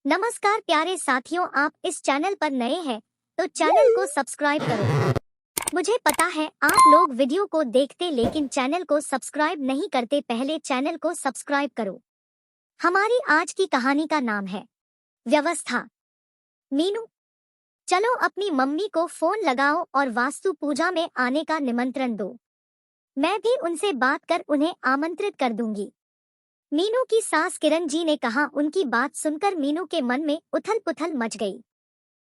नमस्कार प्यारे साथियों, आप इस चैनल पर नए हैं तो चैनल को सब्सक्राइब करो। मुझे पता है आप लोग वीडियो को देखते लेकिन चैनल को सब्सक्राइब नहीं करते, पहले चैनल को सब्सक्राइब करो। हमारी आज की कहानी का नाम है व्यवस्था। मीनू, चलो अपनी मम्मी को फोन लगाओ और वास्तु पूजा में आने का निमंत्रण दो। मैं भी उनसे बात कर उन्हें आमंत्रित कर दूंगी। मीनू की सास किरण जी ने कहा। उनकी बात सुनकर मीनू के मन में उथल पुथल मच गई।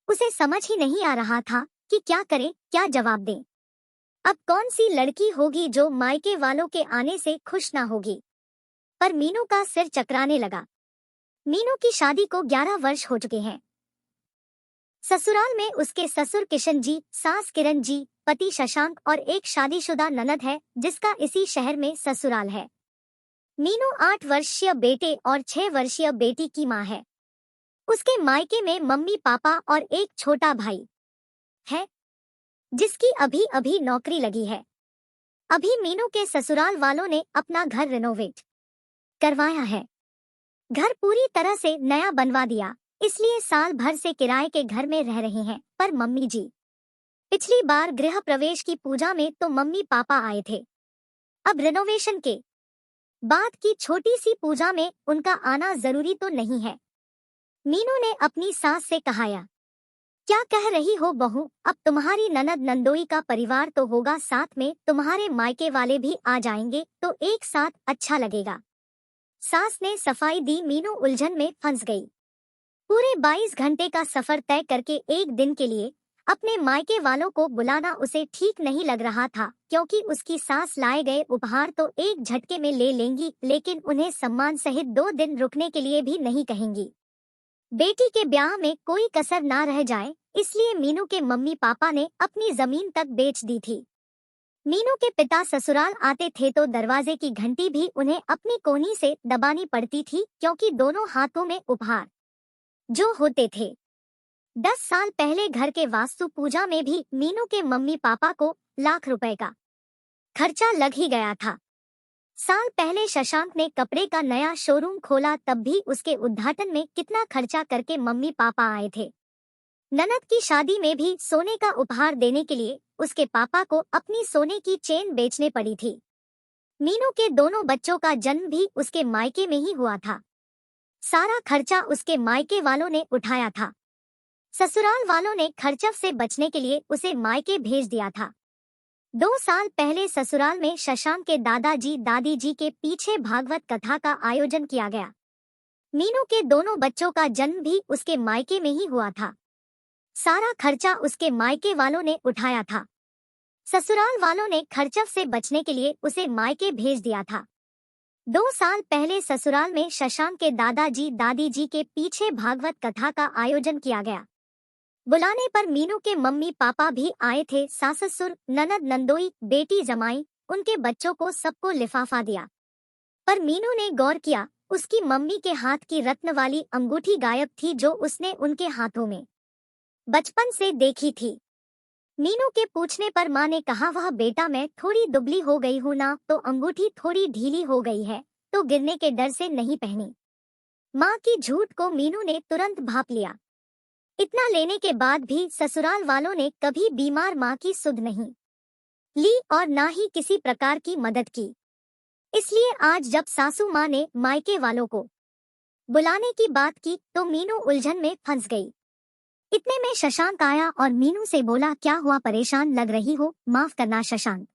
उसे समझ ही नहीं आ रहा था कि क्या करे, क्या जवाब दे। अब कौन सी लड़की होगी जो मायके वालों के आने से खुश ना होगी। पर मीनू का सिर चकराने लगा। मीनू की शादी को 11 वर्ष हो चुके हैं। ससुराल में उसके ससुर किशन जी, सास किरण जी, पति शशांक और एक शादीशुदा ननद है जिसका इसी शहर में ससुराल है। मीनू 8 वर्षीय बेटे और 6 वर्षीय बेटी की मां है। उसके मायके में मम्मी पापा और एक छोटा भाई है जिसकी अभी अभी नौकरी लगी है। अभी मीनू के ससुराल वालों ने अपना घर रिनोवेट करवाया है। घर पूरी तरह से नया बनवा दिया, इसलिए साल भर से किराए के घर में रह रहे हैं। पर मम्मी जी, पिछली बार गृह प्रवेश की पूजा में तो मम्मी पापा आए थे। अब रिनोवेशन के बाद की छोटी सी पूजा में उनका आना जरूरी तो नहीं है। मीनू ने अपनी सास से कहा, क्या कह रही हो बहू, अब तुम्हारी ननद नंदोई का परिवार तो होगा, साथ में तुम्हारे मायके वाले भी आ जाएंगे तो एक साथ अच्छा लगेगा। सास ने सफाई दी। मीनू उलझन में फंस गई। पूरे 22 घंटे का सफर तय करके एक दिन के लिए अपने मायके वालों को बुलाना उसे ठीक नहीं लग रहा था, क्योंकि उसकी सास लाए गए उपहार तो एक झटके में ले लेंगी, लेकिन उन्हें सम्मान सहित 2 दिन रुकने के लिए भी नहीं कहेंगी। बेटी के ब्याह में कोई कसर ना रह जाए, इसलिए मीनू के मम्मी पापा ने अपनी जमीन तक बेच दी थी। मीनू के पिता ससुराल आते थे तो दरवाजे की घंटी भी उन्हें अपनी कोहनी से दबानी पड़ती थी, क्योंकि दोनों हाथों में उपहार जो होते थे। 10 साल पहले घर के वास्तु पूजा में भी मीनू के मम्मी पापा को लाख रुपए का खर्चा लग ही गया था। साल पहले शशांक ने कपड़े का नया शोरूम खोला, तब भी उसके उद्घाटन में कितना खर्चा करके मम्मी पापा आए थे। ननद की शादी में भी सोने का उपहार देने के लिए उसके पापा को अपनी सोने की चेन बेचने पड़ी थी। मीनू के दोनों बच्चों का जन्म भी उसके मायके में ही हुआ था। सारा खर्चा उसके मायके वालों ने उठाया था। ससुराल वालों ने खर्चव से बचने के लिए उसे मायके भेज दिया था। 2 साल पहले ससुराल में शशांक के दादाजी दादी जी के पीछे भागवत कथा का आयोजन किया गया। मीनू के दोनों बच्चों का जन्म भी उसके मायके में ही हुआ था। सारा खर्चा उसके मायके वालों ने उठाया था। ससुराल वालों ने खर्चव से बचने के लिए उसे मायके भेज दिया था। 2 साल पहले ससुराल में शशांक के दादाजी दादी जी के पीछे भागवत कथा का आयोजन किया गया। बुलाने पर मीनू के मम्मी पापा भी आए थे। सास ससुर, ननद नंदोई, बेटी जमाई, उनके बच्चों को सबको लिफाफा दिया। पर मीनू ने गौर किया, उसकी मम्मी के हाथ की रत्न वाली अंगूठी गायब थी जो उसने उनके हाथों में बचपन से देखी थी। मीनू के पूछने पर माँ ने कहा, वह बेटा मैं थोड़ी दुबली हो गई हूँ ना, तो अंगूठी थोड़ी ढीली हो गई है, तो गिरने के डर से नहीं पहनी। माँ की झूठ को मीनू ने तुरंत भांप लिया। इतना लेने के बाद भी ससुराल वालों ने कभी बीमार माँ की सुध नहीं ली और ना ही किसी प्रकार की मदद की। इसलिए आज जब सासू माँ ने मायके वालों को बुलाने की बात की तो मीनू उलझन में फंस गई। इतने में शशांक आया और मीनू से बोला, क्या हुआ, परेशान लग रही हो? माफ करना शशांक,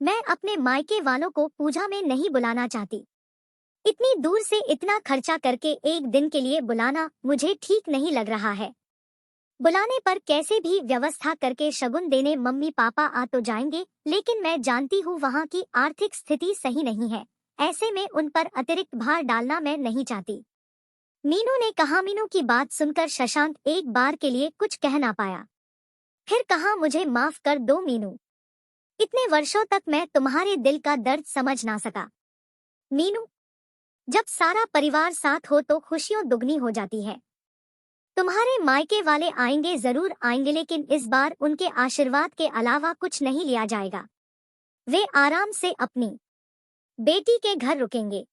मैं अपने मायके वालों को पूजा में नहीं बुलाना चाहती। इतनी दूर से इतना खर्चा करके एक दिन के लिए बुलाना मुझे ठीक नहीं लग रहा है। बुलाने पर कैसे भी व्यवस्था करके शगुन देने मम्मी पापा आ तो जाएंगे, लेकिन मैं जानती हूँ वहाँ की आर्थिक स्थिति सही नहीं है। ऐसे में उन पर अतिरिक्त भार डालना मैं नहीं चाहती। मीनू ने कहा। मीनू की बात सुनकर शशांक एक बार के लिए कुछ कह ना पाया। फिर कहा, मुझे माफ कर दो मीनू, इतने वर्षों तक मैं तुम्हारे दिल का दर्द समझ ना सका। मीनू, जब सारा परिवार साथ हो तो खुशियां दुगनी हो जाती है। तुम्हारे मायके वाले आएंगे, जरूर आएंगे, लेकिन इस बार उनके आशीर्वाद के अलावा कुछ नहीं लिया जाएगा। वे आराम से अपनी बेटी के घर रुकेंगे।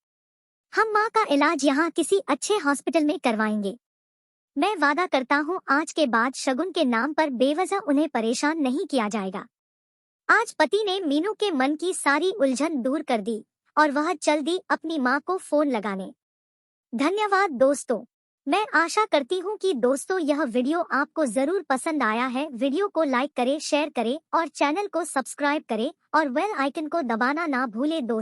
हम माँ का इलाज यहाँ किसी अच्छे हॉस्पिटल में करवाएंगे। मैं वादा करता हूँ आज के बाद शगुन के नाम पर बेवजह उन्हें परेशान नहीं किया जाएगा। आज पति ने मीनू के मन की सारी उलझन दूर कर दी और वह चल दी अपनी माँ को फोन लगाने। धन्यवाद दोस्तों। मैं आशा करती हूँ कि दोस्तों यह वीडियो आपको जरूर पसंद आया है। वीडियो को लाइक करें, शेयर करें और चैनल को सब्सक्राइब करें और बेल आइकन को दबाना ना भूलें दोस्तों।